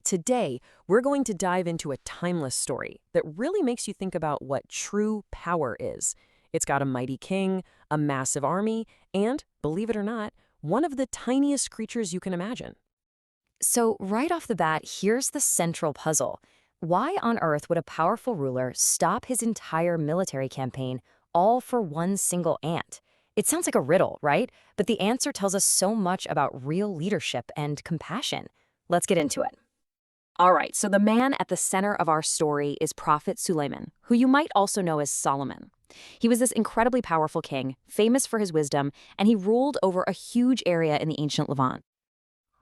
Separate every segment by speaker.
Speaker 1: Today, we're going to dive into a timeless story that really makes you think about what true power is. It's got a mighty king, a massive army, and, believe it or not, one of the tiniest creatures you can imagine.
Speaker 2: So right off the bat, here's the central puzzle. Why on earth would a powerful ruler stop his entire military campaign all for one single ant? It sounds like a riddle, right? But the answer tells us so much about real leadership and compassion. Let's get into it. All right, so the man at the center of our story is Prophet Suliman, who you might also know as Solomon. He was this incredibly powerful king, famous for his wisdom, and he ruled over a huge area in the ancient Levant.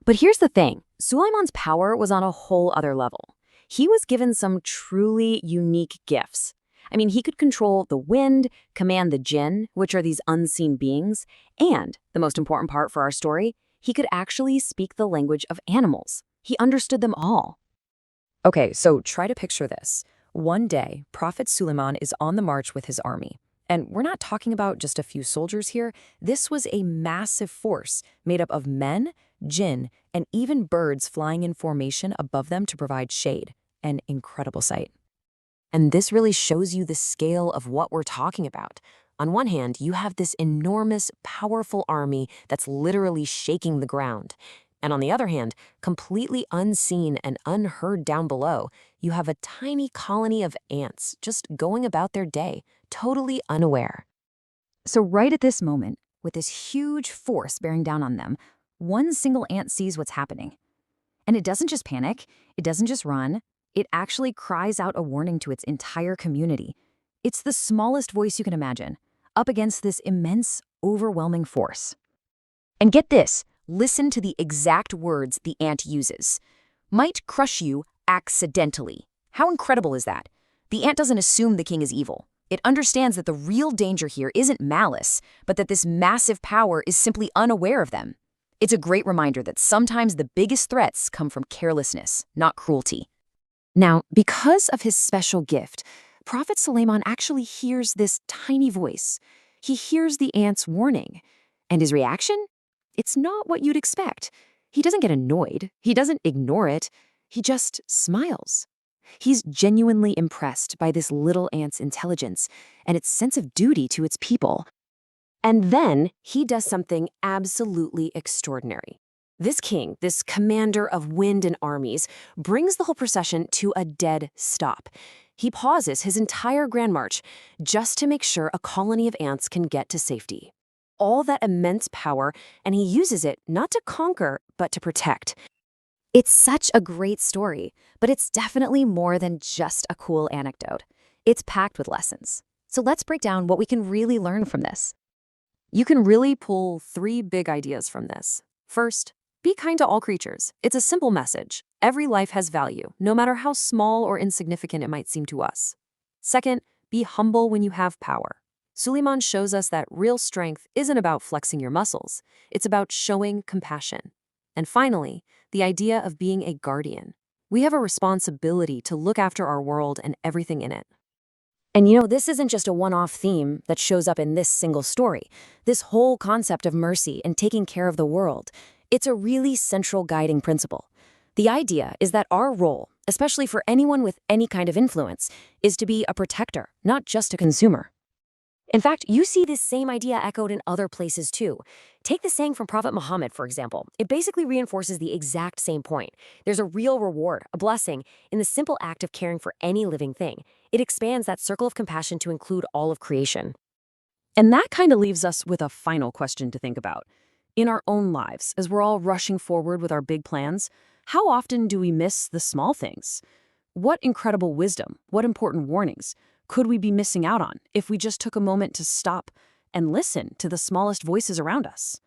Speaker 2: But here's the thing, Suleiman's power was on a whole other level. He was given some truly unique gifts. I mean, he could control the wind, command the jinn, which are these unseen beings, and, the most important part for our story, he could actually speak the language of animals. He understood them all. Okay, so try to picture this. One day, Prophet Suleiman is on the march with his army. And we're not talking about just a few soldiers here. This was a massive force made up of men, jinn, and even birds flying in formation above them to provide shade. An incredible sight. And this really shows you the scale of what we're talking about. On one hand, you have this enormous, powerful army that's literally shaking the ground. And on the other hand, completely unseen and unheard down below, you have a tiny colony of ants just going about their day, totally unaware. So right at this moment, with this huge force bearing down on them, one single ant sees what's happening. And it doesn't just panic, it doesn't just run, it actually cries out a warning to its entire community. It's the smallest voice you can imagine, up against this immense, overwhelming force. And get this, listen to the exact words the ant uses. Might crush you accidentally. How incredible is that? The ant doesn't assume the king is evil. It understands that the real danger here isn't malice, but that this massive power is simply unaware of them. It's a great reminder that sometimes the biggest threats come from carelessness, not cruelty. Now, because of his special gift, Prophet Suleiman actually hears this tiny voice. He hears the ant's warning. And his reaction? It's not what you'd expect. He doesn't get annoyed. He doesn't ignore it. He just smiles. He's genuinely impressed by this little ant's intelligence and its sense of duty to its people. And then he does something absolutely extraordinary. This king, this commander of wind and armies, brings the whole procession to a dead stop. He pauses his entire grand march just to make sure a colony of ants can get to safety. All that immense power, and he uses it not to conquer, but to protect. It's such a great story, but it's definitely more than just a cool anecdote. It's packed with lessons. So let's break down what we can really learn from this.
Speaker 1: You can really pull 3 big ideas from this. First, be kind to all creatures. It's a simple message. Every life has value, no matter how small or insignificant it might seem to us. Second, be humble when you have power. Suleiman shows us that real strength isn't about flexing your muscles. It's about showing compassion. And finally, the idea of being a guardian. We have a responsibility to look after our world and everything in it.
Speaker 2: And you know, this isn't just a one-off theme that shows up in this single story. This whole concept of mercy and taking care of the world, it's a really central guiding principle. The idea is that our role, especially for anyone with any kind of influence, is to be a protector, not just a consumer. In fact, you see this same idea echoed in other places too. Take the saying from Prophet Muhammad, for example. It basically reinforces the exact same point. There's a real reward, a blessing, in the simple act of caring for any living thing. It expands that circle of compassion to include all of creation.
Speaker 1: And that kind of leaves us with a final question to think about. In our own lives, as we're all rushing forward with our big plans, how often do we miss the small things? What incredible wisdom, what important warnings could we be missing out on if we just took a moment to stop and listen to the smallest voices around us?